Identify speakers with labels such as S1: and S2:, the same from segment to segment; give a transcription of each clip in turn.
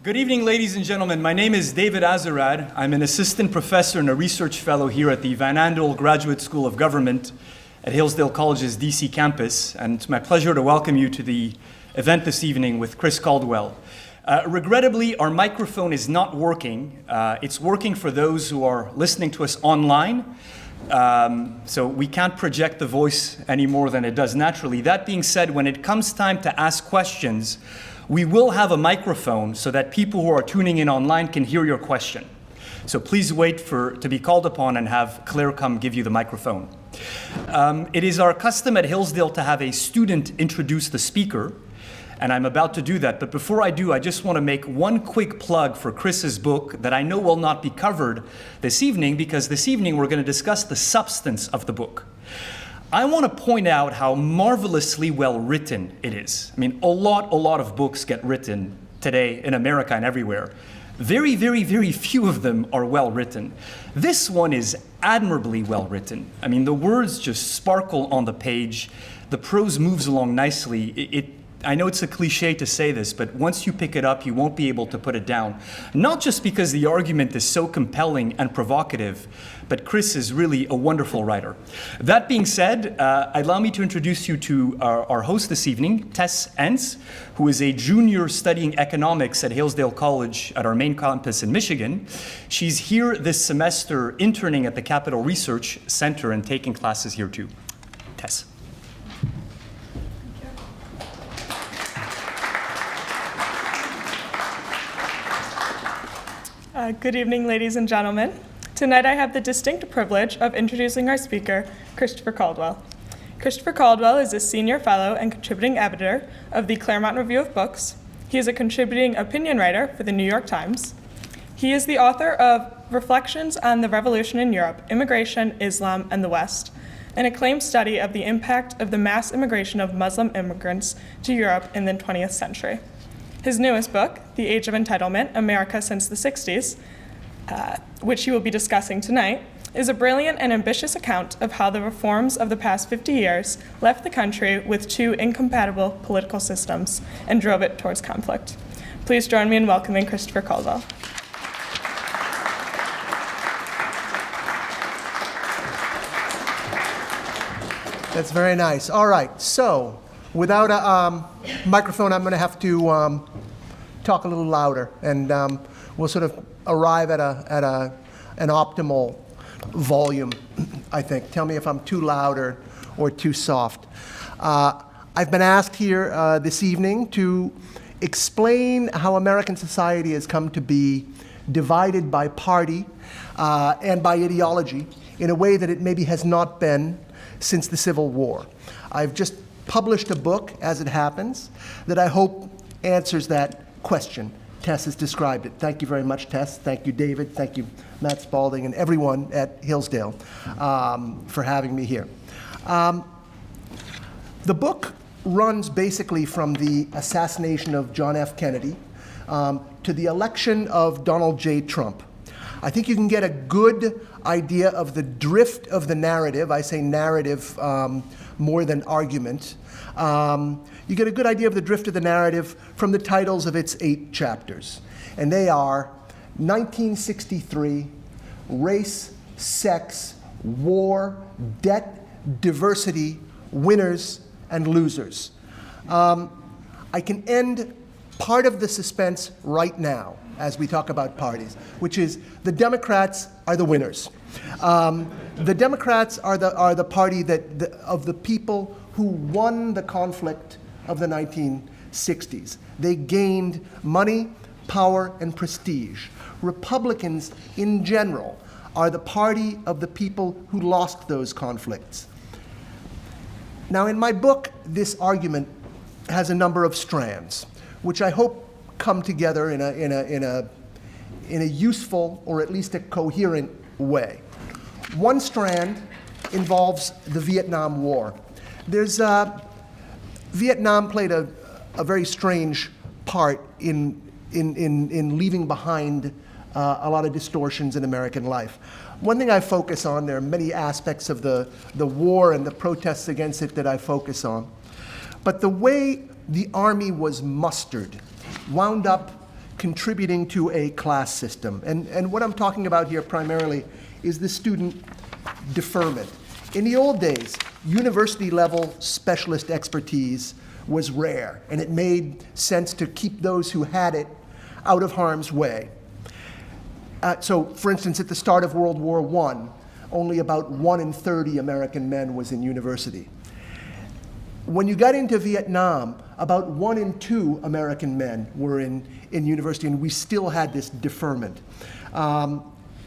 S1: Good evening, ladies and gentlemen. My name is David Azarad. I'm an assistant professor and a research fellow here at the Van Andel Graduate School of Government at Hillsdale College's DC campus, and it's my pleasure to welcome you to the event this evening with Chris Caldwell. Regrettably, our microphone is not working. It's working for those who are listening to us online, so we can't project the voice any more than it does naturally. That being said, when it comes time to ask questions, we will have a microphone so that people who are tuning in online can hear your question. So please wait to be called upon and have Claire come give you the microphone. It is our custom at Hillsdale to have a student introduce the speaker, and I'm about to do that. But before I do, I just want to make one quick plug for Chris's book that I know will not be covered this evening, because this evening we're going to discuss the substance of the book. I want to point out how marvelously well written it is. I mean, a lot of books get written today in America and everywhere. Very, very, very few of them are well written. This one is admirably well written. I mean, the words just sparkle on the page. The prose moves along nicely. I know it's a cliche to say this, but once you pick it up, you won't be able to put it down. Not just because the argument is so compelling and provocative, but Chris is really a wonderful writer. That being said, allow me to introduce you to our host this evening, Tess Entz, who is a junior studying economics at Hillsdale College at our main campus in Michigan. She's here this semester interning at the Capital Research Center and taking classes here too. Tess.
S2: Good evening, ladies and gentlemen. Tonight I have the distinct privilege of introducing our speaker, Christopher Caldwell. Christopher Caldwell is a senior fellow and contributing editor of the Claremont Review of Books. He is a contributing opinion writer for the New York Times. He is the author of Reflections on the Revolution in Europe, Immigration, Islam, and the West, an acclaimed study of the impact of the mass immigration of Muslim immigrants to Europe in the 20th century. His newest book, The Age of Entitlement, America Since the Sixties, which he will be discussing tonight, is a brilliant and ambitious account of how the reforms of the past 50 years left the country with two incompatible political systems and drove it towards conflict. Please join me in welcoming Christopher Caldwell.
S3: That's very nice. All right, so without a microphone, I'm going to have to talk a little louder, and we'll sort of arrive at an optimal volume, I think. Tell me if I'm too loud or too soft. I've been asked here this evening to explain how American society has come to be divided by party and by ideology in a way that it maybe has not been since the Civil War. I've just published a book, as it happens, that I hope answers that question. Tess has described it. Thank you very much, Tess. Thank you, David. Thank you, Matt Spalding, and everyone at Hillsdale for having me here. The book runs basically from the assassination of John F. Kennedy to the election of Donald J. Trump. I think you can get a good idea of the drift of the narrative. I say narrative more than argument. You get a good idea of the drift of the narrative from the titles of its 8 chapters. And they are 1963, Race, Sex, War, Debt, Diversity, Winners, and Losers. I can end part of the suspense right now as we talk about parties, which is the Democrats are the winners. The Democrats are the party of the people who won the conflict of the 1960s. They gained money, power, and prestige. Republicans, in general, are the party of the people who lost those conflicts. Now, in my book, this argument has a number of strands, which I hope come together in a useful, or at least a coherent way. One strand involves the Vietnam War. Vietnam played a very strange part in leaving behind a lot of distortions in American life. One thing I focus on, there are many aspects of the war and the protests against it that I focus on, but the way the Army was mustered wound up contributing to a class system. And what I'm talking about here primarily is the student deferment. In the old days, university-level specialist expertise was rare, and it made sense to keep those who had it out of harm's way. So, for instance, at the start of World War I, only about 1 in 30 American men was in university. When you got into Vietnam, about 1 in 2 American men were in university, and we still had this deferment.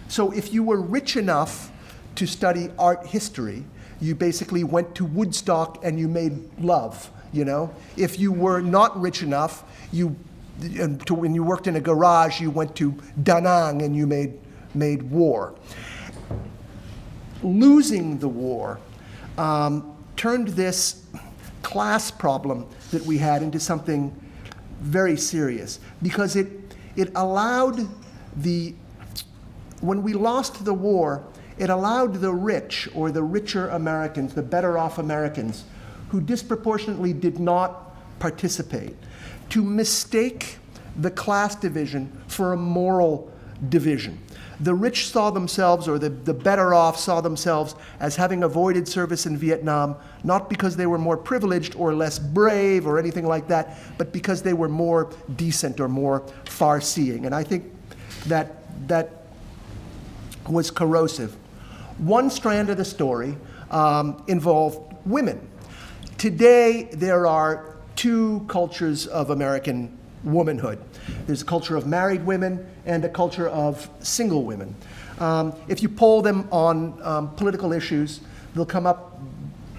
S3: So if you were rich enough to study art history, you basically went to Woodstock and you made love, you know? If you were not rich enough, when you worked in a garage, you went to Da Nang and you made war. Losing the war turned this class problem that we had into something very serious, because it allowed when we lost the war, it allowed the rich, or the richer Americans, the better off Americans, who disproportionately did not participate, to mistake the class division for a moral division. The rich saw themselves, or the better off saw themselves as having avoided service in Vietnam, not because they were more privileged or less brave or anything like that, but because they were more decent or more far-seeing. And I think that was corrosive. One strand of the story involved women. Today, there are 2 cultures of American womanhood. There's a culture of married women and a culture of single women. If you poll them on political issues, they'll come up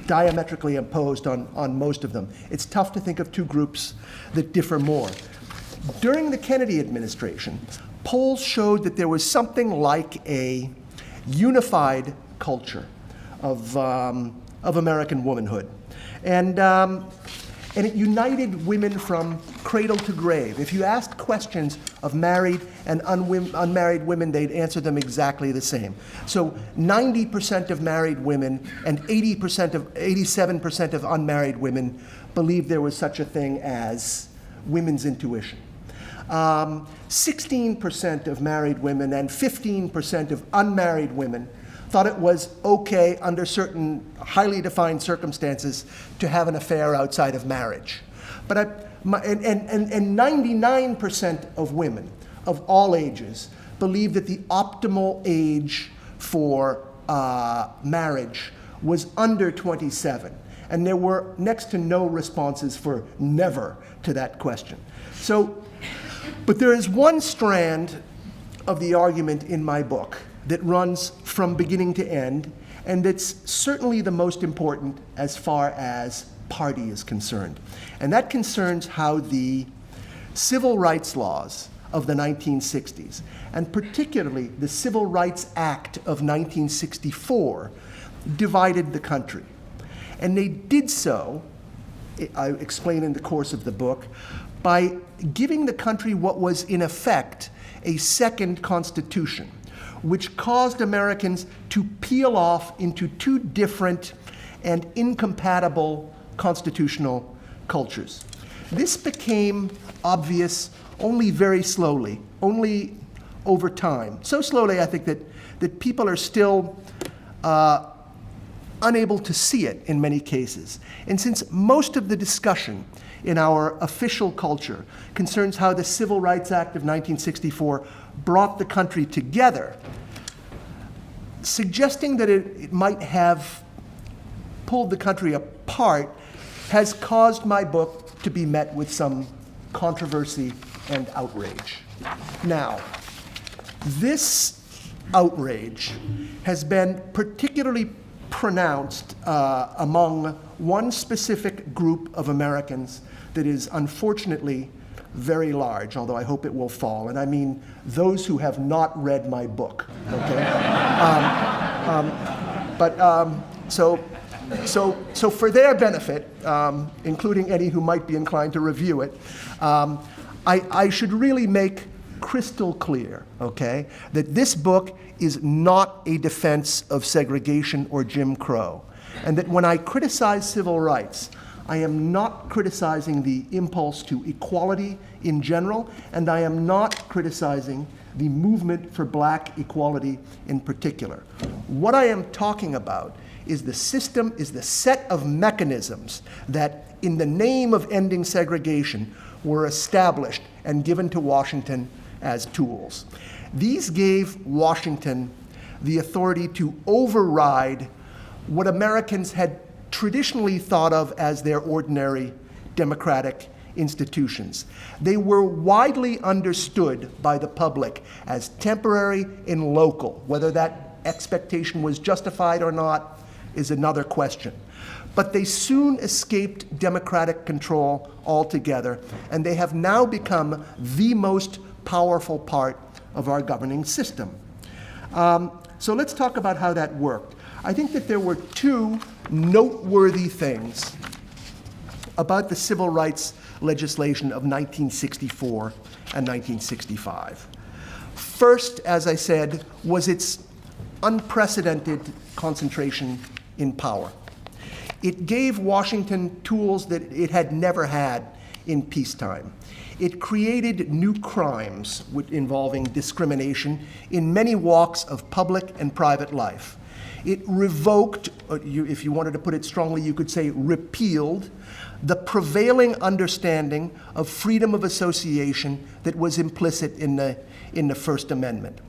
S3: diametrically opposed on most of them. It's tough to think of 2 groups that differ more. During the Kennedy administration, polls showed that there was something like a unified culture of American womanhood. And it united women from cradle to grave. If you asked questions of married and unmarried women, they'd answer them exactly the same. So 90% of married women and 87% of unmarried women believed there was such a thing as women's intuition. 16% of married women and 15% of unmarried women thought it was okay under certain highly defined circumstances to have an affair outside of marriage. But 99% of women of all ages believed that the optimal age for marriage was under 27. And there were next to no responses for never to that question. But there is one strand of the argument in my book that runs from beginning to end, and that's certainly the most important as far as party is concerned. And that concerns how the civil rights laws of the 1960s, and particularly the Civil Rights Act of 1964, divided the country. And they did so, I explain in the course of the book, by giving the country what was in effect a second constitution, which caused Americans to peel off into 2 different and incompatible constitutional cultures. This became obvious only very slowly, only over time. So slowly, I think, that people are still unable to see it in many cases. And since most of the discussion in our official culture concerns how the Civil Rights Act of 1964 brought the country together, suggesting that it might have pulled the country apart has caused my book to be met with some controversy and outrage. Now, this outrage has been particularly pronounced among one specific group of Americans that is unfortunately very large, although I hope it will fall, and I mean those who have not read my book, okay? So for their benefit, including any who might be inclined to review it, I should really make crystal clear, okay, that this book is not a defense of segregation or Jim Crow, and that when I criticize civil rights, I am not criticizing the impulse to equality in general, and I am not criticizing the movement for black equality in particular. What I am talking about is the system, is the set of mechanisms that, in the name of ending segregation, were established and given to Washington as tools. These gave Washington the authority to override what Americans had traditionally thought of as their ordinary democratic institutions. They were widely understood by the public as temporary and local. Whether that expectation was justified or not is another question. But they soon escaped democratic control altogether, and they have now become the most powerful part of our governing system. So let's talk about how that worked. I think that there were two noteworthy things about the civil rights legislation of 1964 and 1965. First, as I said, was its unprecedented concentration in power. It gave Washington tools that it had never had in peacetime. It created new crimes involving discrimination in many walks of public and private life. It revoked, if you wanted to put it strongly, you could say repealed, the prevailing understanding of freedom of association that was implicit in the First Amendment.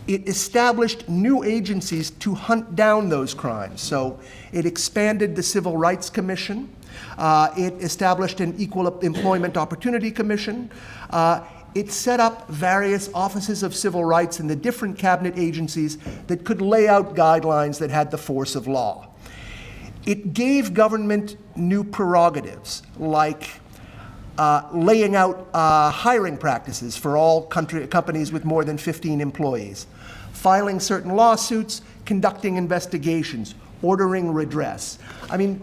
S3: It established new agencies to hunt down those crimes. So it expanded the Civil Rights Commission. It established an Equal Employment Opportunity Commission. It set up various offices of civil rights in the different cabinet agencies that could lay out guidelines that had the force of law. It gave government new prerogatives, like laying out hiring practices for all companies with more than 15 employees, filing certain lawsuits, conducting investigations, ordering redress. I mean,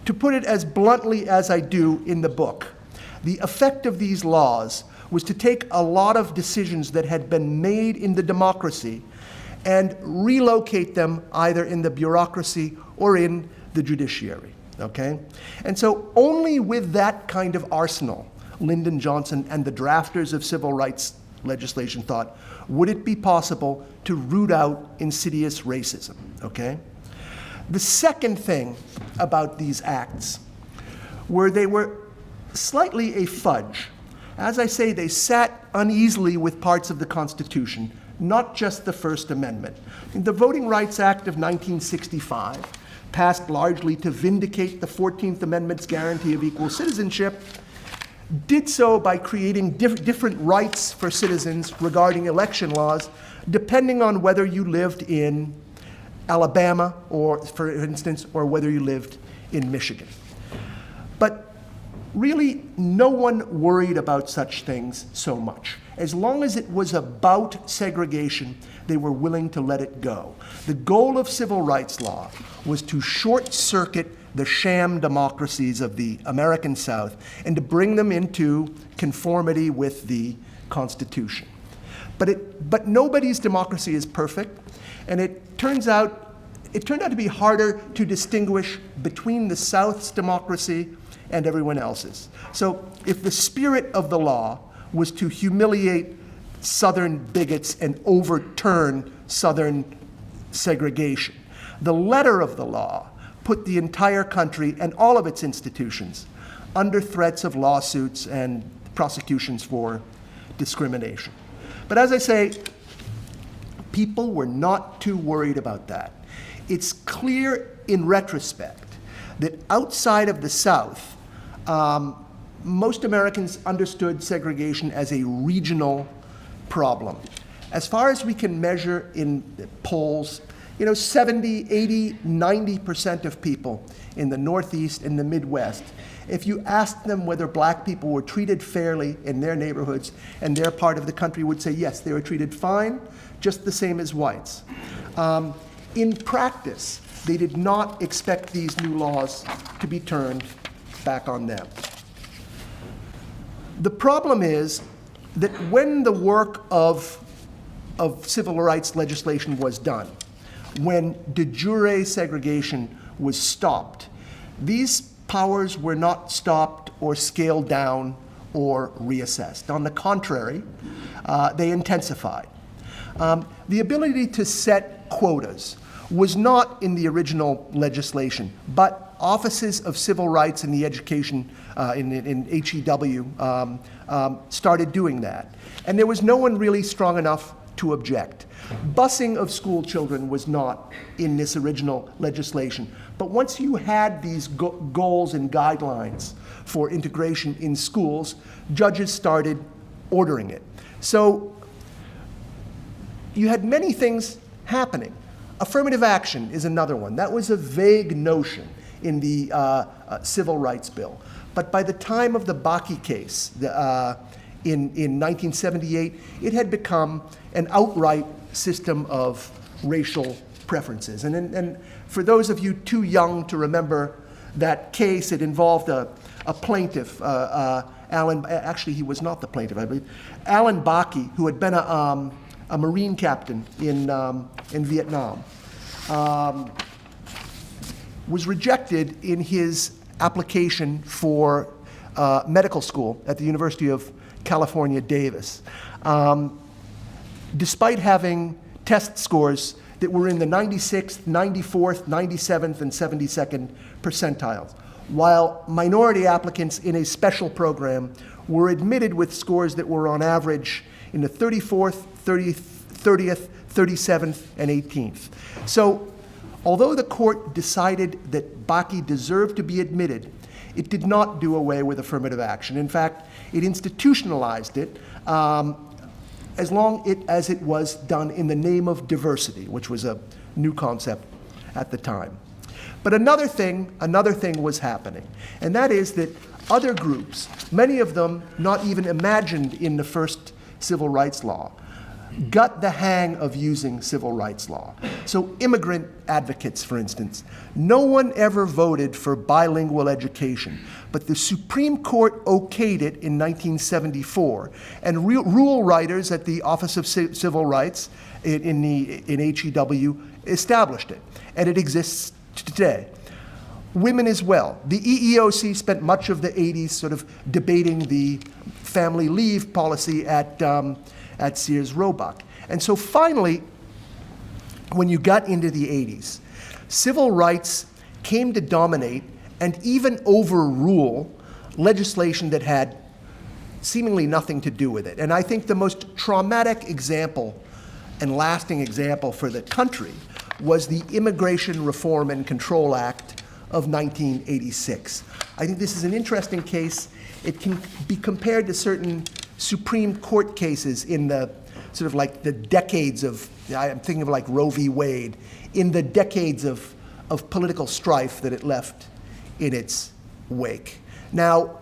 S3: to put it as bluntly as I do in the book, the effect of these laws was to take a lot of decisions that had been made in the democracy and relocate them either in the bureaucracy or in the judiciary, okay? And so only with that kind of arsenal, Lyndon Johnson and the drafters of civil rights legislation thought, would it be possible to root out insidious racism, okay? The second thing about these acts were they were slightly a fudge. As I say, they sat uneasily with parts of the Constitution, not just the First Amendment. The Voting Rights Act of 1965, passed largely to vindicate the 14th Amendment's guarantee of equal citizenship, did so by creating different rights for citizens regarding election laws, depending on whether you lived in Alabama, or, for instance, or whether you lived in Michigan. But really, no one worried about such things so much. As long as it was about segregation, they were willing to let it go. The goal of civil rights law was to short-circuit the sham democracies of the American South and to bring them into conformity with the Constitution. But nobody's democracy is perfect, and it turned out to be harder to distinguish between the South's democracy and everyone else's. So if the spirit of the law was to humiliate Southern bigots and overturn Southern segregation, the letter of the law put the entire country and all of its institutions under threats of lawsuits and prosecutions for discrimination. But as I say, people were not too worried about that. It's clear in retrospect that outside of the South, most Americans understood segregation as a regional problem. As far as we can measure in polls, 70, 80, 90% of people in the Northeast and the Midwest, if you asked them whether black people were treated fairly in their neighborhoods and their part of the country, would say yes, they were treated fine, just the same as whites. In practice, they did not expect these new laws to be turned back on them. The problem is that when the work of civil rights legislation was done, when de jure segregation was stopped, these powers were not stopped or scaled down or reassessed. On the contrary, they intensified. The ability to set quotas was not in the original legislation, but offices of civil rights in the education, in HEW, started doing that. And there was no one really strong enough to object. Busing of school children was not in this original legislation. But once you had these goals and guidelines for integration in schools, judges started ordering it. So you had many things happening. Affirmative action is another one. That was a vague notion in the Civil Rights Bill. But by the time of the Bakke case in 1978, it had become an outright system of racial preferences. And for those of you too young to remember that case, it involved a plaintiff, Allan, actually he was not the plaintiff, I believe, Allan Bakke, who had been a Marine captain in Vietnam, was rejected in his application for medical school at the University of California, Davis, despite having test scores that were in the 96th, 94th, 97th, and 72nd percentiles, while minority applicants in a special program were admitted with scores that were on average in the 34th, 30th, 37th, and 18th. So, although the court decided that Bakke deserved to be admitted, it did not do away with affirmative action. In fact, it institutionalized it as long as it was done in the name of diversity, which was a new concept at the time. But another thing was happening, and that is that other groups, many of them not even imagined in the first civil rights law, got the hang of using civil rights law. So immigrant advocates, for instance, no one ever voted for bilingual education, but the Supreme Court okayed it in 1974, and rule writers at the Office of Civil Rights in HEW established it, and it exists today. Women as well. The EEOC spent much of the 80s sort of debating the family leave policy at Sears Roebuck. And so finally, when you got into the 80s, civil rights came to dominate and even overrule legislation that had seemingly nothing to do with it. And I think the most traumatic example and lasting example for the country was the Immigration Reform and Control Act of 1986. I think this is an interesting case. It can be compared to certain Supreme Court cases in the sort of like the decades of, I'm thinking of like Roe v. Wade, in the decades of political strife that it left in its wake. Now,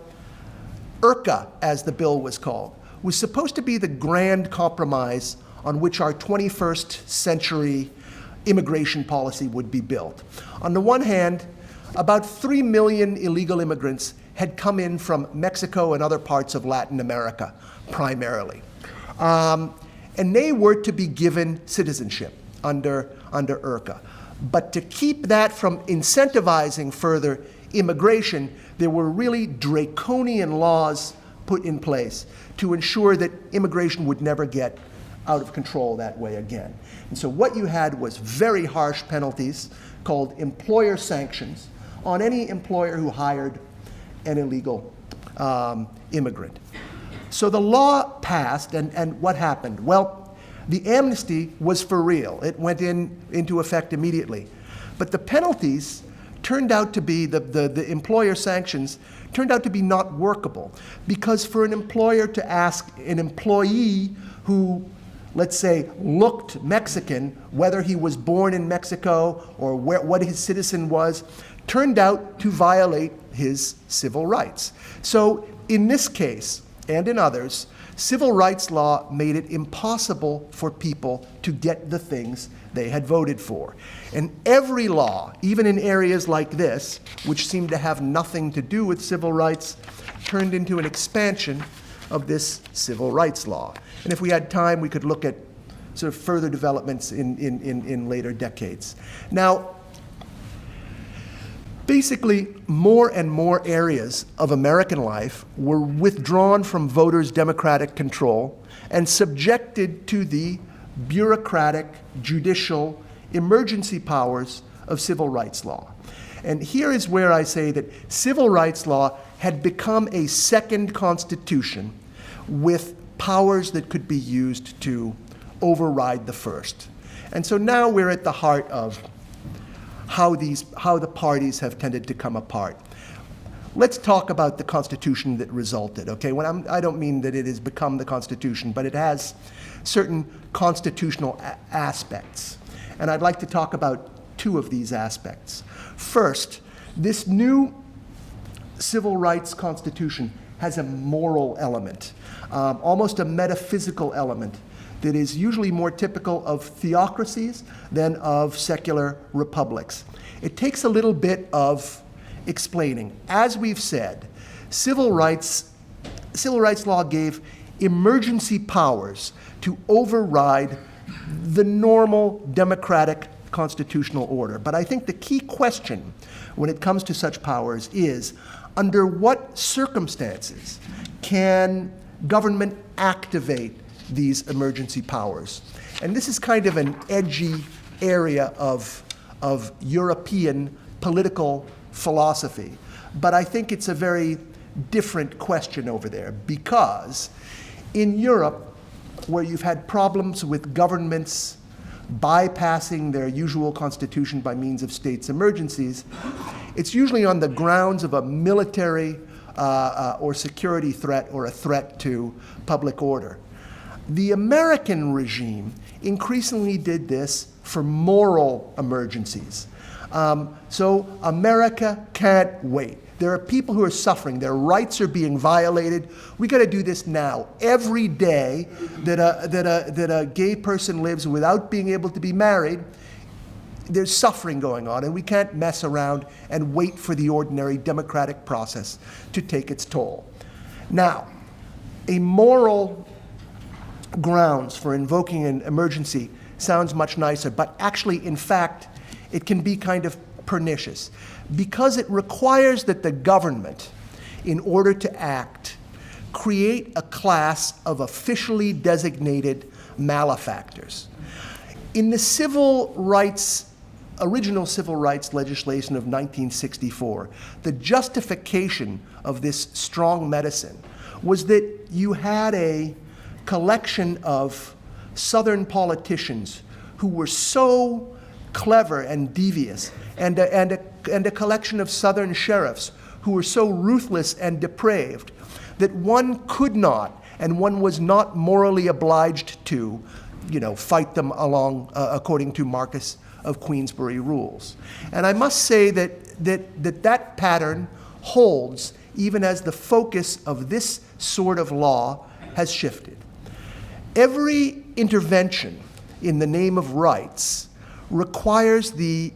S3: IRCA, as the bill was called, was supposed to be the grand compromise on which our 21st century immigration policy would be built. On the one hand, about 3 million illegal immigrants had come in from Mexico and other parts of Latin America, primarily. And they were to be given citizenship under IRCA. But to keep that from incentivizing further immigration, there were really draconian laws put in place to ensure that immigration would never get out of control that way again. And so what you had was very harsh penalties called employer sanctions on any employer who hired an illegal immigrant. So the law passed, and what happened? Well, the amnesty was for real. It went into effect immediately. But the penalties turned out to be, the employer sanctions turned out to be not workable, because for an employer to ask an employee who, let's say, looked Mexican, whether he was born in Mexico or what his citizen was, turned out to violate his civil rights. So in this case, and in others, civil rights law made it impossible for people to get the things they had voted for. And every law, even in areas like this, which seemed to have nothing to do with civil rights, turned into an expansion of this civil rights law. And if we had time, we could look at sort of further developments in later decades. Now, Basically, more and more areas of American life were withdrawn from voters' democratic control and subjected to the bureaucratic, judicial, emergency powers of civil rights law. And here is where I say that civil rights law had become a second constitution with powers that could be used to override the first. And so now we're at the heart of how the parties have tended to come apart. Let's talk about the Constitution that resulted, okay? I don't mean that it has become the Constitution, but it has certain constitutional aspects. And I'd like to talk about two of these aspects. First, this new civil rights Constitution has a moral element, almost a metaphysical element that is usually more typical of theocracies than of secular republics. It takes a little bit of explaining. As we've said, civil rights law gave emergency powers to override the normal democratic constitutional order. But I think the key question when it comes to such powers is, under what circumstances can government activate these emergency powers? And this is kind of an edgy area of European political philosophy. But I think it's a very different question over there, because in Europe, where you've had problems with governments bypassing their usual constitution by means of states' emergencies, it's usually on the grounds of a military or security threat or a threat to public order. The American regime increasingly did this for moral emergencies. So America can't wait. There are people who are suffering. Their rights are being violated. We got to do this now. Every day that a gay person lives without being able to be married, there's suffering going on, and we can't mess around and wait for the ordinary democratic process to take its toll. Now, a moral grounds for invoking an emergency sounds much nicer, but actually, in fact, it can be kind of pernicious, because it requires that the government, in order to act, create a class of officially designated malefactors. In the original civil rights legislation of 1964, the justification of this strong medicine was that you had a collection of Southern politicians who were so clever and devious, and a collection of Southern sheriffs who were so ruthless and depraved that one could not, and one was not morally obliged to, fight them along according to Marquess of Queensberry rules. And I must say that pattern holds even as the focus of this sort of law has shifted. Every intervention in the name of rights requires the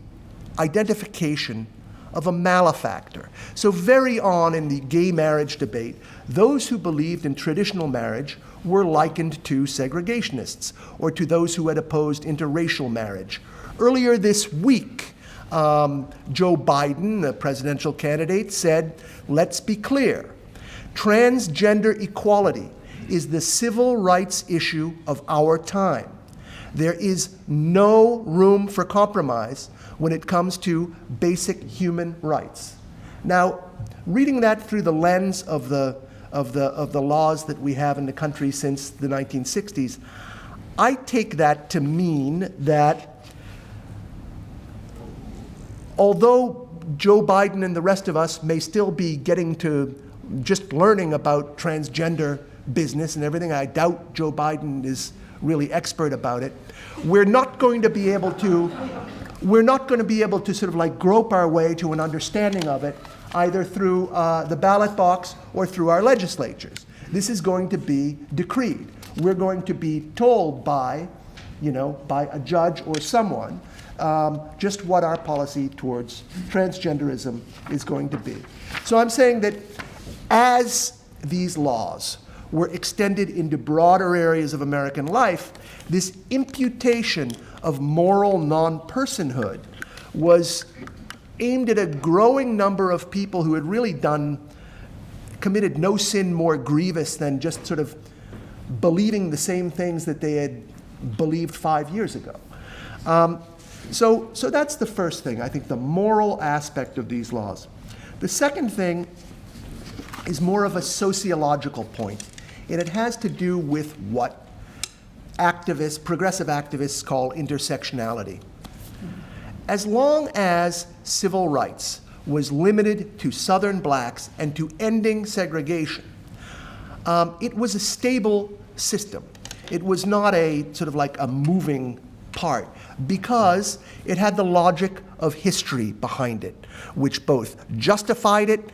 S3: identification of a malefactor. So very on in the gay marriage debate, those who believed in traditional marriage were likened to segregationists or to those who had opposed interracial marriage. Earlier this week, Joe Biden, the presidential candidate, said, let's be clear, transgender equality is the civil rights issue of our time. There is no room for compromise when it comes to basic human rights. Now, reading that through the lens of the laws that we have in the country since the 1960s, I take that to mean that although Joe Biden and the rest of us may still be getting to just learning about transgender business and everything, I doubt Joe Biden is really expert about it, we're not going to be able to sort of like grope our way to an understanding of it either through the ballot box or through our legislatures. This is going to be decreed. We're going to be told by a judge or someone just what our policy towards transgenderism is going to be. So I'm saying that as these laws were extended into broader areas of American life, this imputation of moral non-personhood was aimed at a growing number of people who had really committed no sin more grievous than just sort of believing the same things that they had believed 5 years ago. So that's the first thing, I think, the moral aspect of these laws. The second thing is more of a sociological point, and it has to do with what progressive activists call intersectionality. As long as civil rights was limited to Southern blacks and to ending segregation, it was a stable system. It was not a sort of like a moving part, because it had the logic of history behind it, which both justified it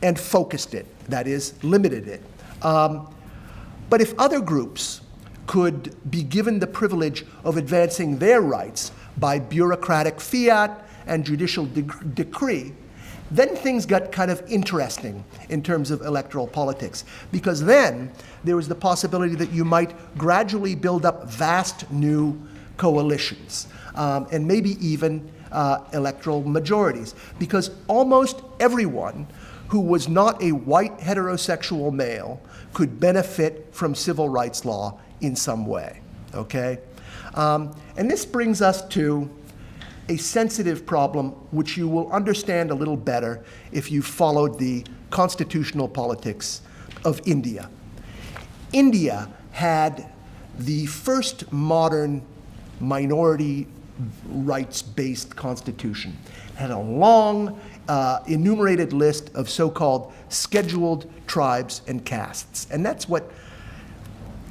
S3: and focused it, that is, limited it. But if other groups could be given the privilege of advancing their rights by bureaucratic fiat and judicial decree, then things got kind of interesting in terms of electoral politics, because then there was the possibility that you might gradually build up vast new coalitions, and maybe even electoral majorities, because almost everyone who was not a white heterosexual male could benefit from civil rights law in some way, okay? And this brings us to a sensitive problem which you will understand a little better if you followed the constitutional politics of India. India had the first modern minority rights-based constitution. It had a long enumerated list of so-called scheduled tribes and castes. And that's what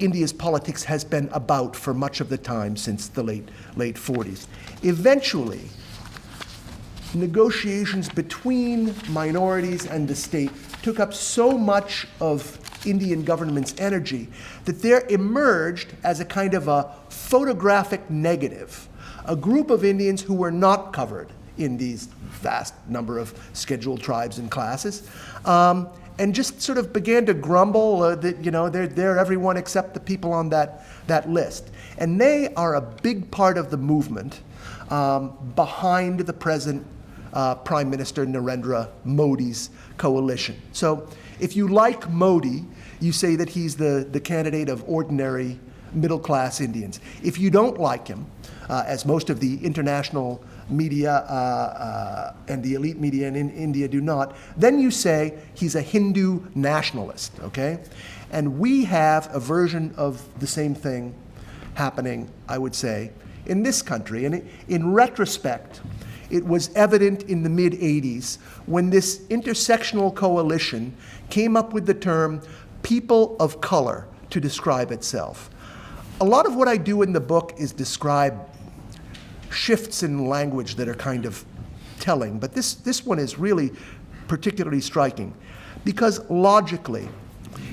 S3: India's politics has been about for much of the time since the late 40s. Eventually, negotiations between minorities and the state took up so much of Indian government's energy that there emerged, as a kind of a photographic negative, a group of Indians who were not covered in these vast number of scheduled tribes and classes, and just sort of began to grumble that, you know, they're everyone except the people on that list. And they are a big part of the movement behind the present Prime Minister Narendra Modi's coalition. So if you like Modi, you say that he's the candidate of ordinary middle-class Indians. If you don't like him, as most of the international media and the elite media in India do not, then you say he's a Hindu nationalist, okay? And we have a version of the same thing happening, I would say, in this country. And in retrospect, it was evident in the mid-'80s when this intersectional coalition came up with the term people of color to describe itself. A lot of what I do in the book is describe shifts in language that are kind of telling, but this one is really particularly striking, because logically,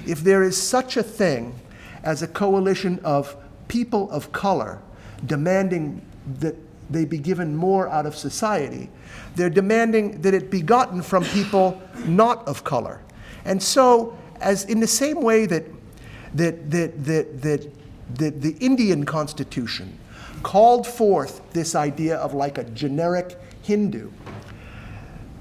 S3: if there is such a thing as a coalition of people of color demanding that they be given more out of society, they're demanding that it be gotten from people not of color. And so, as in the same way that the Indian Constitution called forth this idea of like a generic Hindu,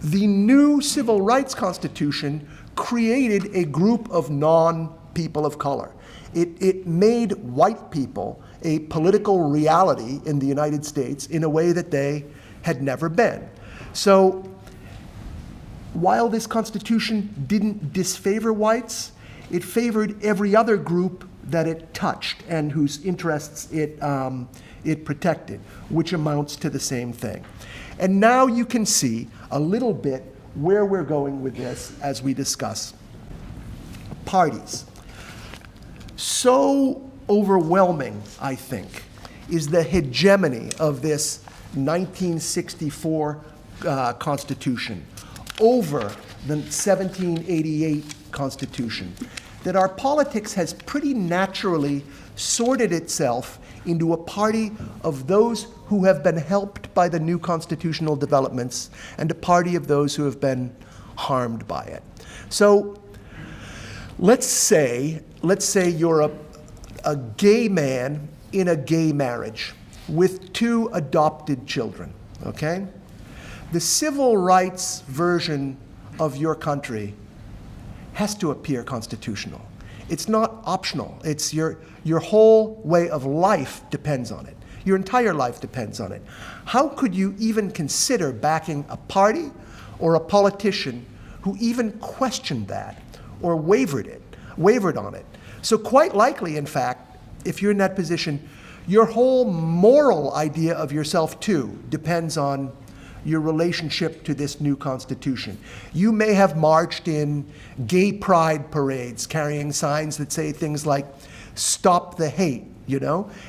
S3: the new Civil Rights Constitution created a group of non-people of color. It made white people a political reality in the United States in a way that they had never been. So while this Constitution didn't disfavor whites, it favored every other group that it touched and whose interests it protected, which amounts to the same thing. And now you can see a little bit where we're going with this as we discuss parties. So overwhelming, I think, is the hegemony of this 1964 Constitution over the 1788 Constitution that our politics has pretty naturally sorted itself into a party of those who have been helped by the new constitutional developments and a party of those who have been harmed by it. So let's say you're a gay man in a gay marriage with two adopted children, okay? the civil rights version of your country has to appear constitutional. It's not optional. It's your whole way of life depends on it. Your entire life depends on it. How could you even consider backing a party or a politician who even questioned that or wavered on it? So quite likely, in fact, if you're in that position, your whole moral idea of yourself too depends on your relationship to this new Constitution. You may have marched in gay pride parades carrying signs that say things like, "Stop the hate,"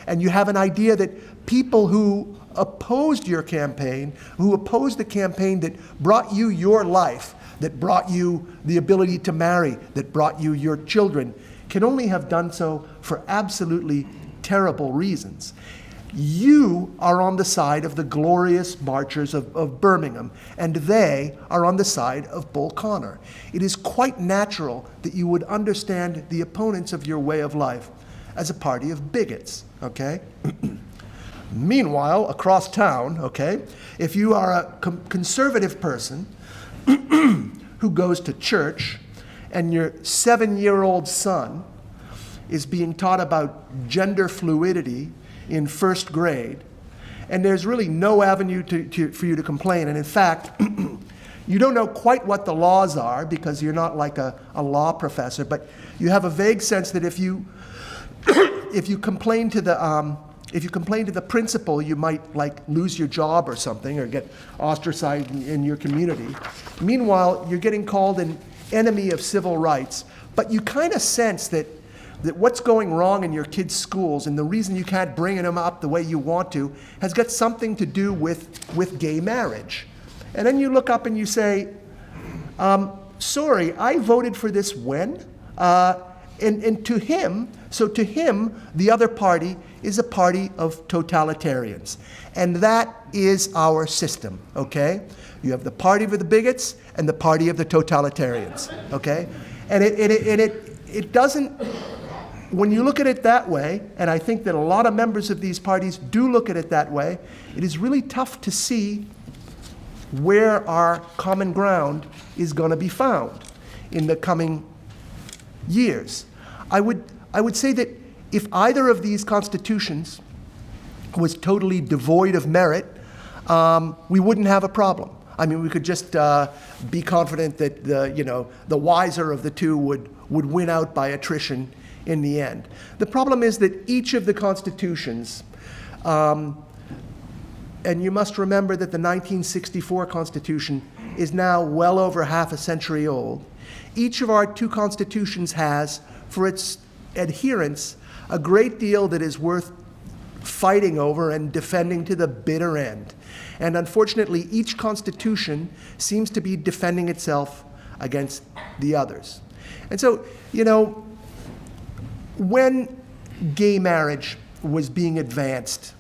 S3: and you have an idea that people who opposed your campaign, who opposed the campaign that brought you your life, that brought you the ability to marry, that brought you your children, can only have done so for absolutely terrible reasons. You are on the side of the glorious marchers of Birmingham, and they are on the side of Bull Connor. It is quite natural that you would understand the opponents of your way of life as a party of bigots, okay? Meanwhile, across town, okay, if you are a conservative person who goes to church and your 7-year-old son is being taught about gender fluidity in first grade, and there's really no avenue for you to complain. And in fact, you don't know quite what the laws are because you're not like a law professor, but you have a vague sense that if you complain to the principal, you might like lose your job or something, or get ostracized in your community. Meanwhile, you're getting called an enemy of civil rights, but you kind of sense that what's going wrong in your kids' schools and the reason you can't bring them up the way you want to has got something to do with gay marriage. And then you look up and you say, sorry, I voted for this when? And to him, the other party is a party of totalitarians. And that is our system, okay? You have the party of the bigots and the party of the totalitarians, okay? And it doesn't, when you look at it that way, and I think that a lot of members of these parties do look at it that way, it is really tough to see where our common ground is going to be found in the coming years. I would say that if either of these constitutions was totally devoid of merit, we wouldn't have a problem. I mean, we could just be confident that the wiser of the two would win out by attrition in the end. The problem is that each of the constitutions, and you must remember that the 1964 Constitution is now well over half a century old. Each of our two constitutions has, for its adherents, a great deal that is worth fighting over and defending to the bitter end. And unfortunately, each constitution seems to be defending itself against the others. And so, when gay marriage was being advanced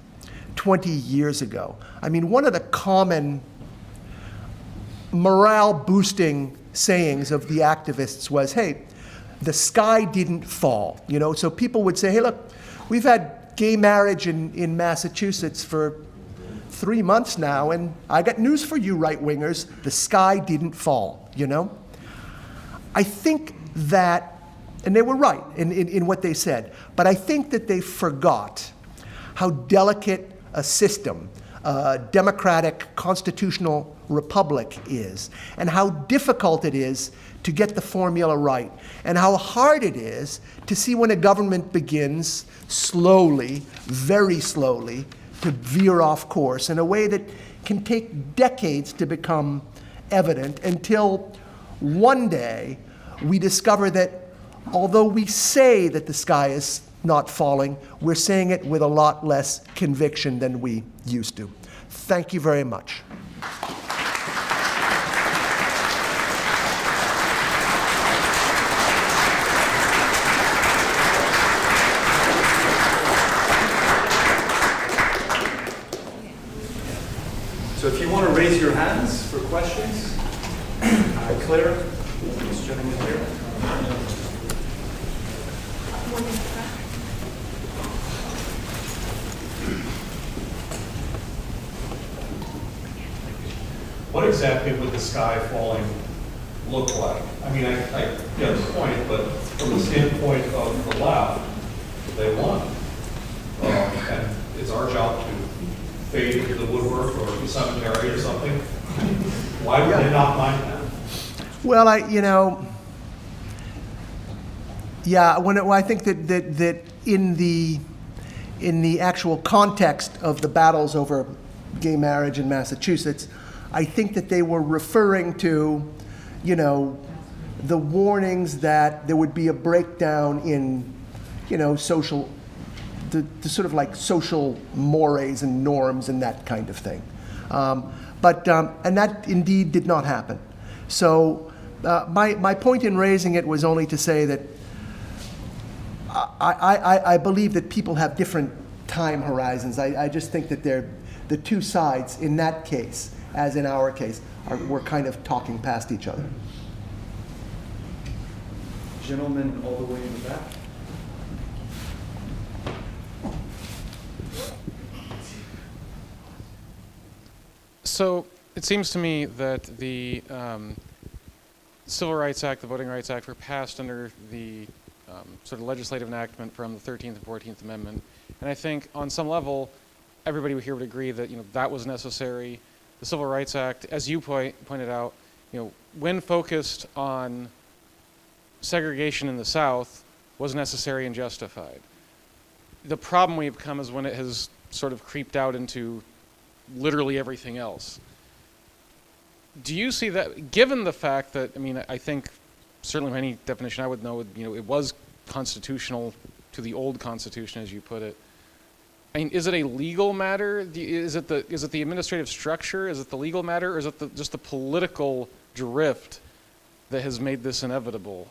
S3: 20 years ago, I mean, one of the common morale-boosting sayings of the activists was, hey, the sky didn't fall. So people would say, hey, look, we've had gay marriage in Massachusetts for 3 months now, and I got news for you, right-wingers, the sky didn't fall, I think that, and they were right in what they said, but I think that they forgot how delicate a system, a democratic constitutional republic is, and how difficult it is to get the formula right, and how hard it is to see when a government begins slowly, very slowly, to veer off course in a way that can take decades to become evident until one day we discover that although we say that the sky is not falling, we're saying it with a lot less conviction than we used to. Thank you very much.
S1: So if you want to raise your hands for questions, Claire, this gentleman here.
S4: exactly would the sky falling look like? I mean, I get the point, but from the standpoint of the left, they won. And it's our job to fade into the woodwork or the cemetery or something. Why would they not mind that?
S3: Well, I think that in the actual context of the battles over gay marriage in Massachusetts, I think that they were referring to, the warnings that there would be a breakdown in, social, the sort of like social mores and norms and that kind of thing. And that indeed did not happen. So my point in raising it was only to say that I believe that people have different time horizons. I just think that the two sides in that case, as in our case, were kind of talking past each other.
S1: Gentleman all the way in the back.
S5: So it seems to me that the Civil Rights Act, the Voting Rights Act, were passed under the sort of legislative enactment from the 13th and 14th Amendment. And I think on some level, everybody here would agree that that was necessary. The Civil Rights Act, as you pointed out, when focused on segregation in the South, was necessary and justified. The problem we've come is when it has sort of creeped out into literally everything else. Do you see that, given the fact that, I think certainly any definition I would know, it was constitutional to the old Constitution, as you put it. Is it a legal matter? Is it the administrative structure? Is it the legal matter? Or is it just the political drift that has made this inevitable?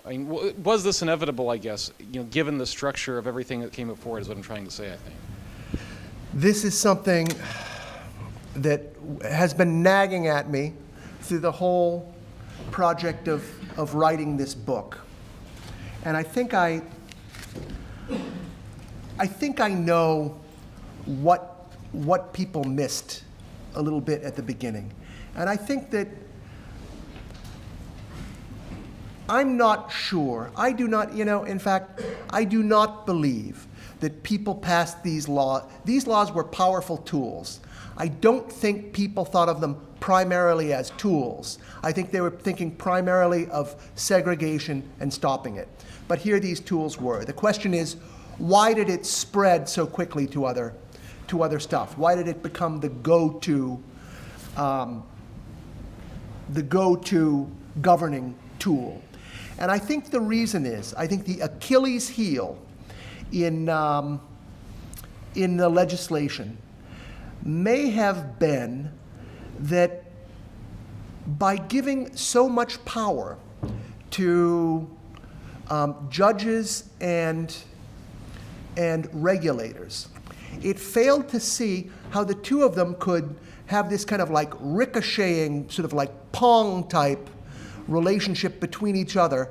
S5: Was this inevitable, I guess, given the structure of everything that came before it, is what I'm trying to say, I think.
S3: This is something that has been nagging at me through the whole project of writing this book. And I think I know what people missed a little bit at the beginning. And I think that I'm not sure. I do not, in fact, I do not believe that people passed these laws. These laws were powerful tools. I don't think people thought of them primarily as tools. I think they were thinking primarily of segregation and stopping it. But here these tools were. The question is, why did it spread so quickly to other stuff? Why did it become the go-to governing tool? And I think the reason is, I think the Achilles heel in the legislation may have been that by giving so much power to judges and regulators, it failed to see how the two of them could have this kind of like ricocheting, sort of like Pong type relationship between each other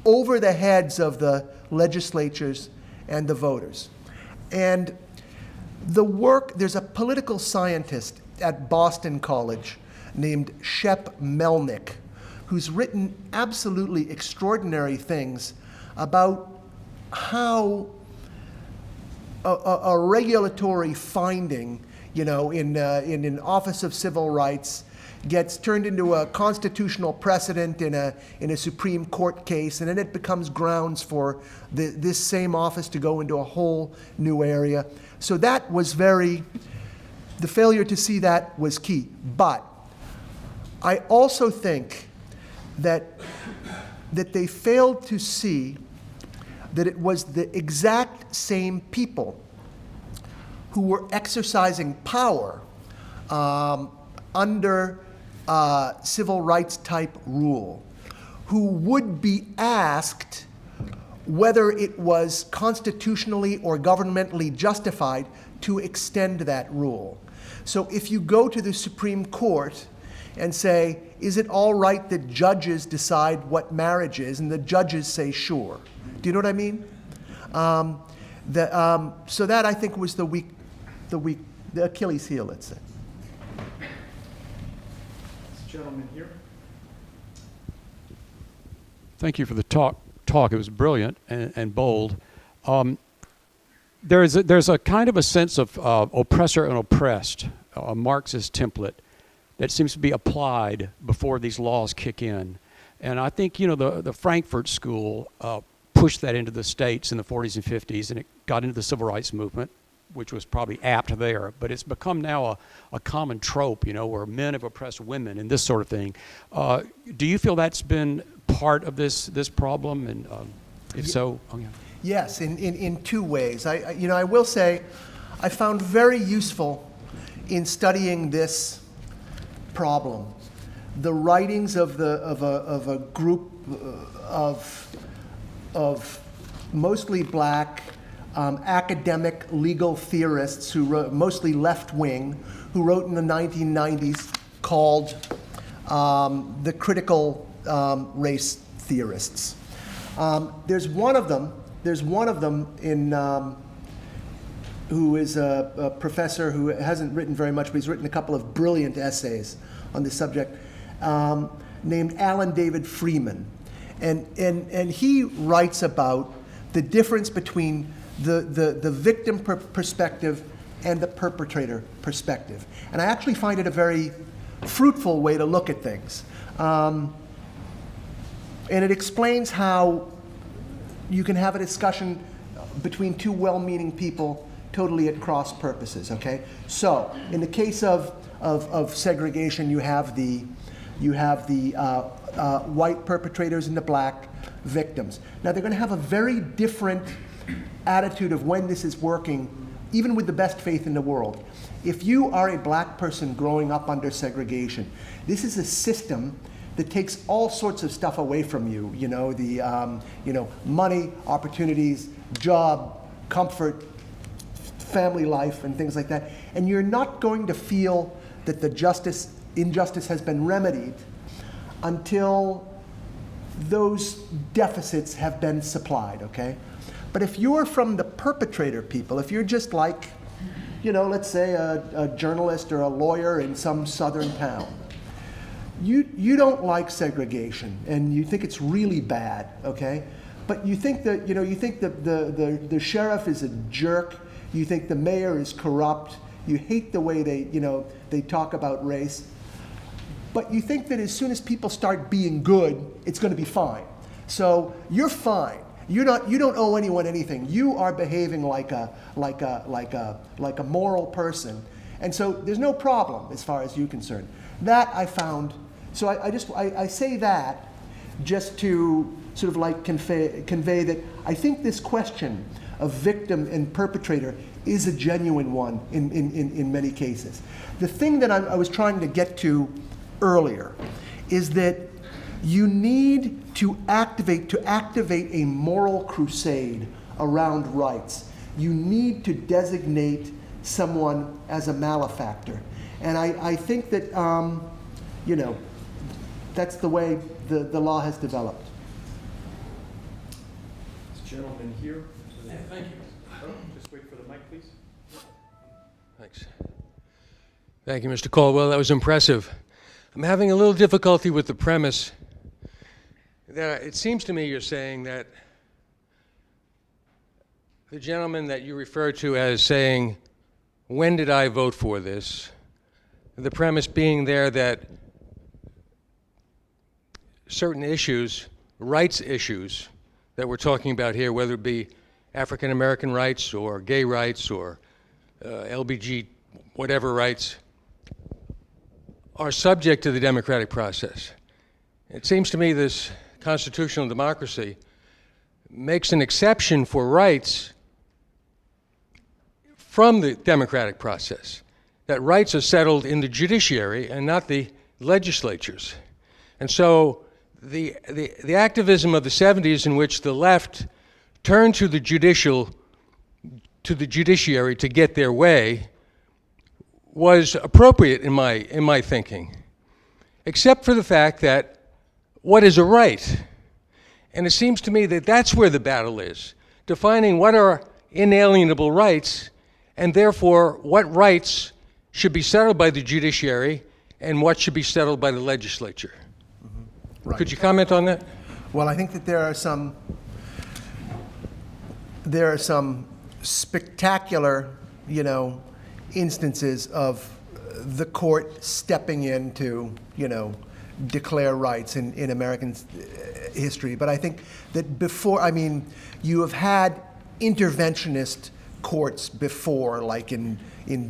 S3: over the heads of the legislatures and the voters. And there's a political scientist at Boston College named Shep Melnick, who's written absolutely extraordinary things about how a regulatory finding, in an Office of Civil Rights gets turned into a constitutional precedent in a Supreme Court case, and then it becomes grounds for this same office to go into a whole new area. So that was the failure to see that was key. But I also think that they failed to see that it was the exact same people who were exercising power under civil rights type rule, who would be asked whether it was constitutionally or governmentally justified to extend that rule. So if you go to the Supreme Court and say, is it all right that judges decide what marriage is, and the judges say sure. Do you know what I mean? So that I think was the Achilles heel, let's say.
S1: gentleman here.
S6: Thank you for the talk. It was brilliant and bold. There's a kind of a sense of oppressor and oppressed, a Marxist template that seems to be applied before these laws kick in. And I think, the Frankfurt School pushed that into the States in the 40s and 50s, and it got into the civil rights movement, which was probably apt there. But it's become now a common trope, where men have oppressed women and this sort of thing. Do you feel that's been part of this problem? And if so, yeah.
S3: Yes, in two ways. I will say I found very useful in studying this problem the writings of a group of mostly black academic legal theorists who wrote, mostly left-wing, who wrote in the 1990s called the critical race theorists. There's one of them in who is a professor who hasn't written very much, but he's written a couple of brilliant essays on this subject, named Alan David Freeman. And he writes about the difference between the victim perspective and the perpetrator perspective. And I actually find it a very fruitful way to look at things. And it explains how you can have a discussion between two well-meaning people totally at cross purposes, okay? So, in the case of segregation, you have the white perpetrators and the black victims. Now, they're going to have a very different attitude of when this is working, even with the best faith in the world. If you are a black person growing up under segregation, this is a system that takes all sorts of stuff away from you. Money, opportunities, job, comfort, family life, and things like that. And you're not going to feel that the injustice has been remedied until those deficits have been supplied, okay? But if you're from the perpetrator people, if you're just like, let's say a journalist or a lawyer in some southern town, you don't like segregation and you think it's really bad, okay? But you think that, you think that the sheriff is a jerk, you think the mayor is corrupt, you hate the way they talk about race, but you think that as soon as people start being good, it's going to be fine. So you're fine. You don't owe anyone anything. You are behaving like a moral person, and so there's no problem as far as you're concerned. That I found. So I say that just to sort of like convey that I think this question of victim and perpetrator is a genuine one in many cases. The thing that I was trying to get to earlier is that you need to activate a moral crusade around rights. You need to designate someone as a malefactor. And I think that, that's the way the law has developed.
S1: This gentleman here. Thank you. Just wait for the mic, please.
S7: Thanks. Thank you, Mr. Caldwell. That was impressive. I'm having a little difficulty with the premise. It seems to me you're saying that the gentleman that you refer to as saying, when did I vote for this? The premise being there that certain issues, rights issues that we're talking about here, whether it be African American rights or gay rights or LBG whatever rights, are subject to the democratic process. It seems to me this constitutional democracy makes an exception for rights from the democratic process, that rights are settled in the judiciary and not the legislatures. And so the activism of the 70s in which the left turned to the judiciary to get their way was appropriate in my thinking, except for the fact that what is a right? And it seems to me that that's where the battle is, defining what are inalienable rights, and therefore what rights should be settled by the judiciary, and what should be settled by the legislature.
S3: Right.
S7: Could you comment on that?
S3: Well, I think that there are some spectacular, instances of the court stepping in to, declare rights in American history. But I think that before, you have had interventionist courts before, like in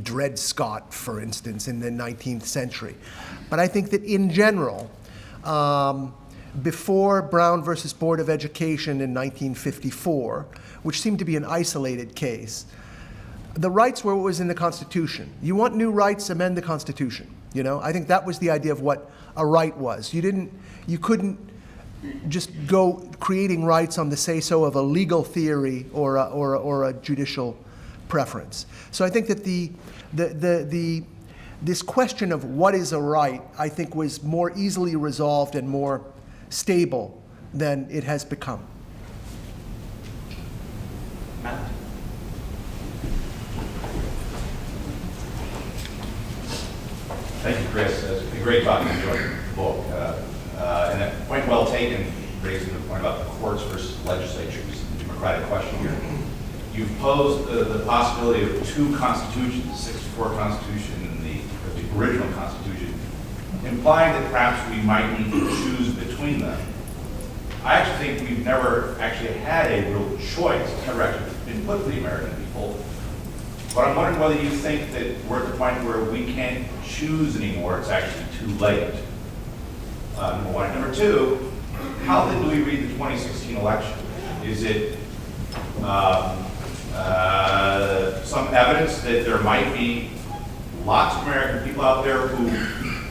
S3: Dred Scott, for instance, in the 19th century. But I think that in general, before Brown versus Board of Education in 1954, which seemed to be an isolated case, the rights were what was in the Constitution. You want new rights, amend the Constitution. I think that was the idea of what a right was. You couldn't just go creating rights on the say-so of a legal theory or a judicial preference. So I think that this question of what is a right, I think, was more easily resolved and more stable than it has become.
S1: Matt?
S8: Thank you, Chris. It's a great talk and enjoying the book. And a point well taken, raising the point about the courts versus legislatures, the democratic question here. You've posed the possibility of two constitutions, the 64 Constitution and the original Constitution, implying that perhaps we might need to choose between them. I actually think we've never actually had a real choice. It's never actually been put to the American people. But I'm wondering whether you think that we're at the point where we can't choose anymore. It's actually too late. Number one. Number two, how then do we read the 2016 election? Is it some evidence that there might be lots of American people out there who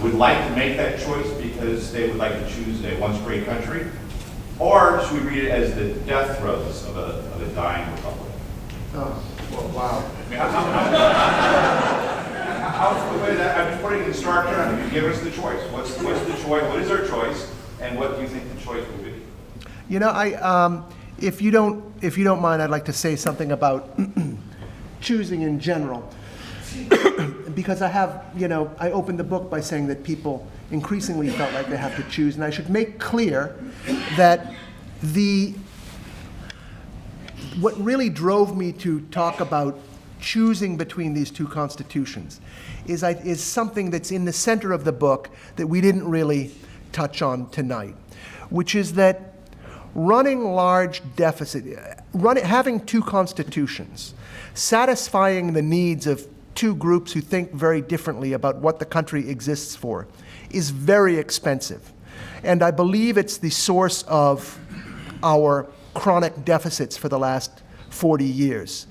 S8: would like to make that choice because they would like to choose a once great country? Or should we read it as the death throes of a dying republic?
S3: Oh, well, wow.
S8: I'm just putting it in stark terms. You give us the choice. What's the choice? What is our choice? And what do you think the choice will be?
S3: If you don't mind, I'd like to say something about choosing in general, because I opened the book by saying that people increasingly felt like they have to choose, and I should make clear that what really drove me to talk about choosing between these two constitutions is something that's in the center of the book that we didn't really touch on tonight, which is that running large deficit, having two constitutions, satisfying the needs of two groups who think very differently about what the country exists for, is very expensive. And I believe it's the source of our chronic deficits for the last 40 years.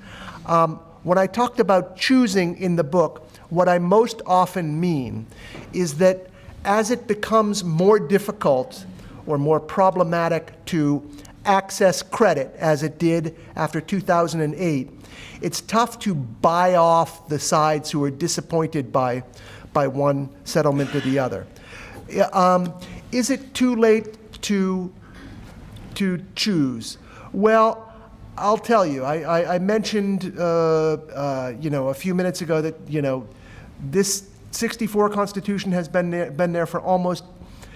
S3: When I talked about choosing in the book, what I most often mean is that as it becomes more difficult or more problematic to access credit, as it did after 2008, it's tough to buy off the sides who are disappointed by one settlement or the other. Is it too late to choose? Well, I'll tell you. I mentioned, a few minutes ago that this 64 Constitution has been there for almost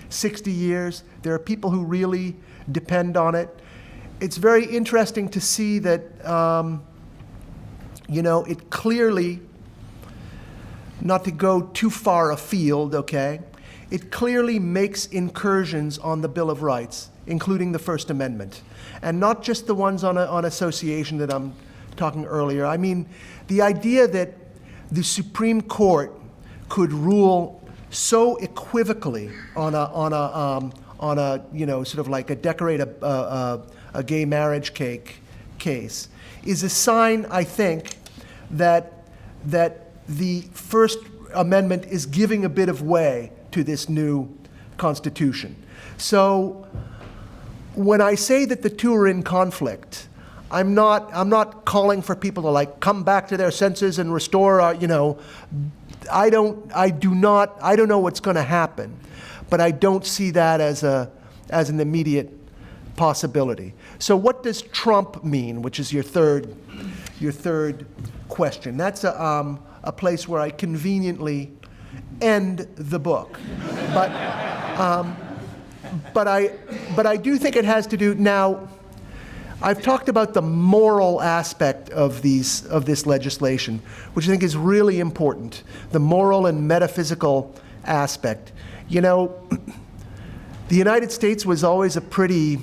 S3: 60 years. There are people who really depend on it. It's very interesting to see that, it clearly, not to go too far afield, okay, it clearly makes incursions on the Bill of Rights, including the First Amendment, and not just the ones on association that I'm talking earlier. I mean, the idea that the Supreme Court could rule so equivocally on a sort of like a decorate a gay marriage case is a sign, I think, that the First Amendment is giving a bit of way to this new Constitution. So when I say that the two are in conflict, I'm not calling for people to come back to their senses and restore I don't know what's going to happen, but I don't see that as an immediate possibility. So what does Trump mean, which is your third question? That's a place where I conveniently end the book. But I do think it has to do now. I've talked about the moral aspect of this legislation, which I think is really important, the moral and metaphysical aspect. You know, the United States was always a pretty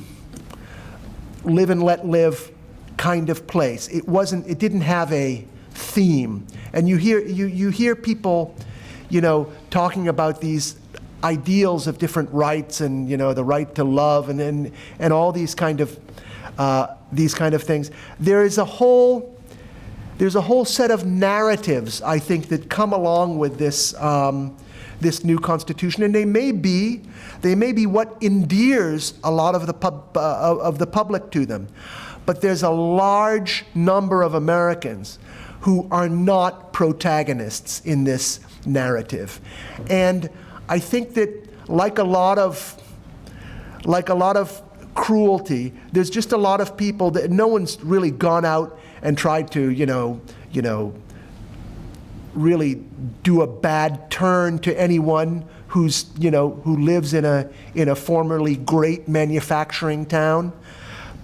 S3: live and let live kind of place. It didn't have a theme. And you hear people, you know, talking about these ideals of different rights and, you know, the right to love and all these kind of things. There's a whole set of narratives, I think, that come along with this this new Constitution, and they may be what endears a lot of the public to them. But there's a large number of Americans who are not protagonists in this narrative, and I think that like a lot of cruelty, there's just a lot of people that no one's really gone out and tried to, you know, really do a bad turn to anyone who's, you know, who lives in a formerly great manufacturing town.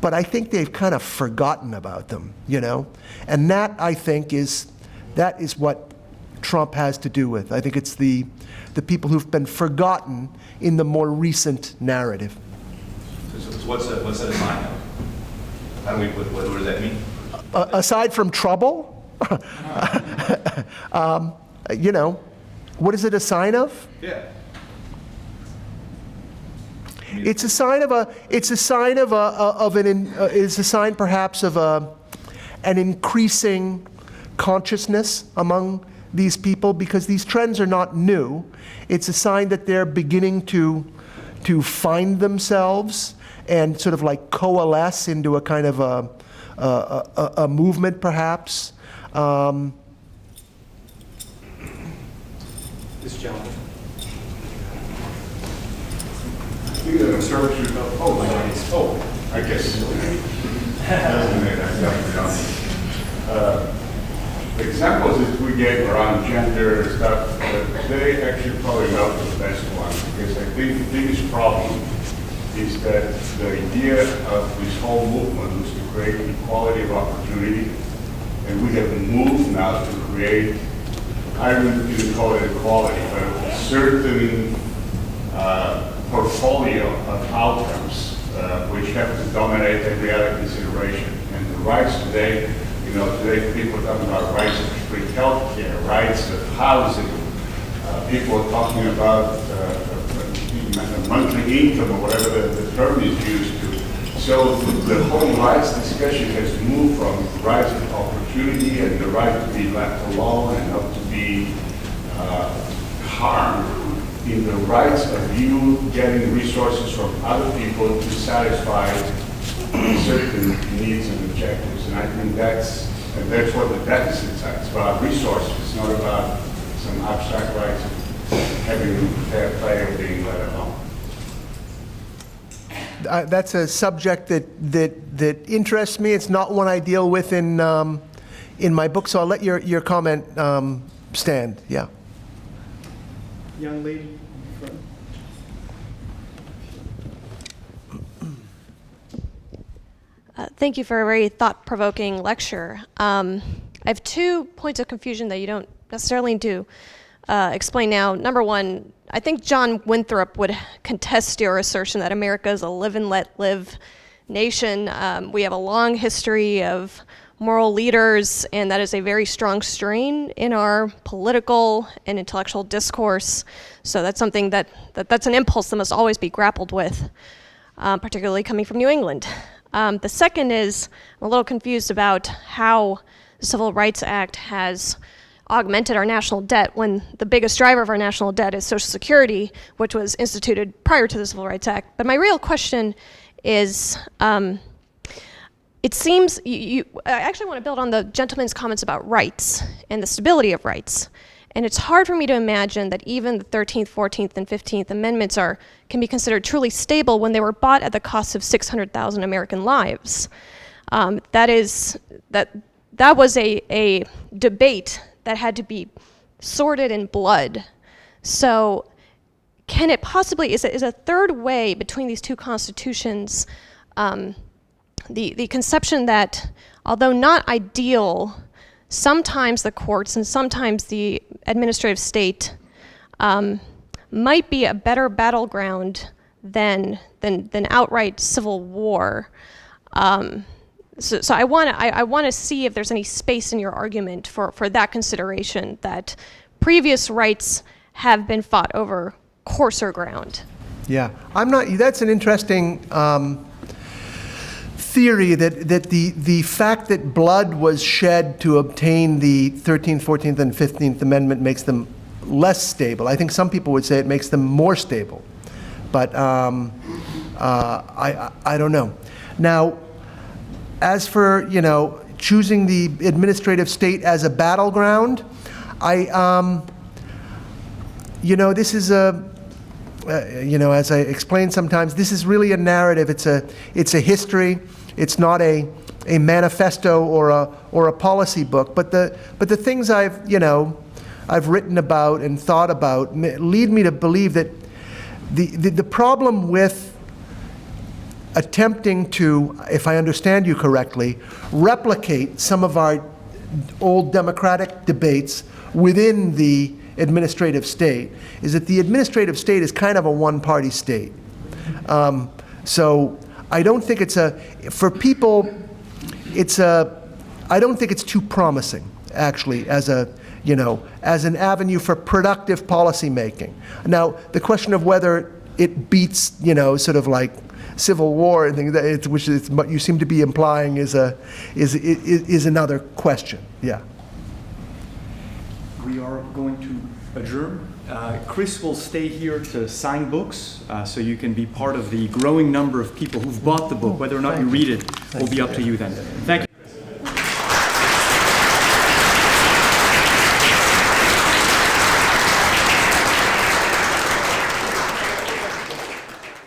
S3: But I think they've kind of forgotten about them, you know, and that I think is what Trump has to do with. I think it's the people who've been forgotten in the more recent narrative.
S8: So what's that a sign of? What does that mean?
S3: Aside from trouble, you know, what is it a sign of?
S8: Yeah.
S3: It's a sign perhaps of an increasing consciousness among these people, because these trends are not new. It's a sign that they're beginning to find themselves and sort of like coalesce into a kind of a movement, perhaps.
S1: This gentleman.
S9: I guess. The examples that we gave around gender stuff, they actually probably not the best one, because I think the biggest problem is that the idea of this whole movement was to create equality of opportunity, and we have moved now to create, I wouldn't call it equality, but a certain portfolio of outcomes which have to dominate every other consideration. And the rights today, today people are talking about rights of free health care, rights of housing. People are talking about monthly income or whatever the term is used to. So the whole rights discussion has moved from rights of opportunity and the right to be left alone and not to be harmed in the rights of you getting resources from other people to satisfy certain needs and objectives. And I think that's what the deficit's at. It's about resources. It's not about some abstract rights of having fair play or being let alone.
S3: That's a subject that interests me. It's not one I deal with in my book, so I'll let your comment stand. Yeah.
S1: Young lady in front.
S10: Thank you for a very thought-provoking lecture. I have 2 points of confusion that you don't necessarily need to explain now. Number one, I think John Winthrop would contest your assertion that America is a live and let live nation. We have a long history of moral leaders, and that is a very strong strain in our political and intellectual discourse. So that's something that's an impulse that must always be grappled with, particularly coming from New England. The second is, I'm a little confused about how the Civil Rights Act has augmented our national debt when the biggest driver of our national debt is Social Security, which was instituted prior to the Civil Rights Act. But my real question is, it seems, I actually want to build on the gentleman's comments about rights and the stability of rights. And it's hard for me to imagine that even the 13th, 14th, and 15th Amendments can be considered truly stable when they were bought at the cost of 600,000 American lives. That was a debate that had to be sorted in blood. So can it possibly, is a third way between these two constitutions, the conception that, although not ideal, sometimes the courts and sometimes the administrative state might be a better battleground than outright civil war. So I want to see if there's any space in your argument for that consideration, that previous rights have been fought over coarser ground.
S3: Yeah, that's an interesting theory, that the fact that blood was shed to obtain the 13th, 14th, and 15th Amendment makes them less stable. I think some people would say it makes them more stable, but I don't know. Now, as for, choosing the administrative state as a battleground, this is as I explain sometimes, this is really a narrative. It's a history. It's not a manifesto or a policy book. But the things I've written about and thought about lead me to believe that the problem with attempting to, if I understand you correctly, replicate some of our old democratic debates within the administrative state is that the administrative state is kind of a one-party state. So I don't think for people, I don't think it's too promising, actually, as an avenue for productive policy making. Now, the question of whether it beats, sort of like civil war and things, which is what you seem to be implying, is another question. Yeah.
S1: We are going to adjourn. Chris will stay here to sign books, so you can be part of the growing number of people who've bought the book. Whether or not you read it will be up to you then. Thank you.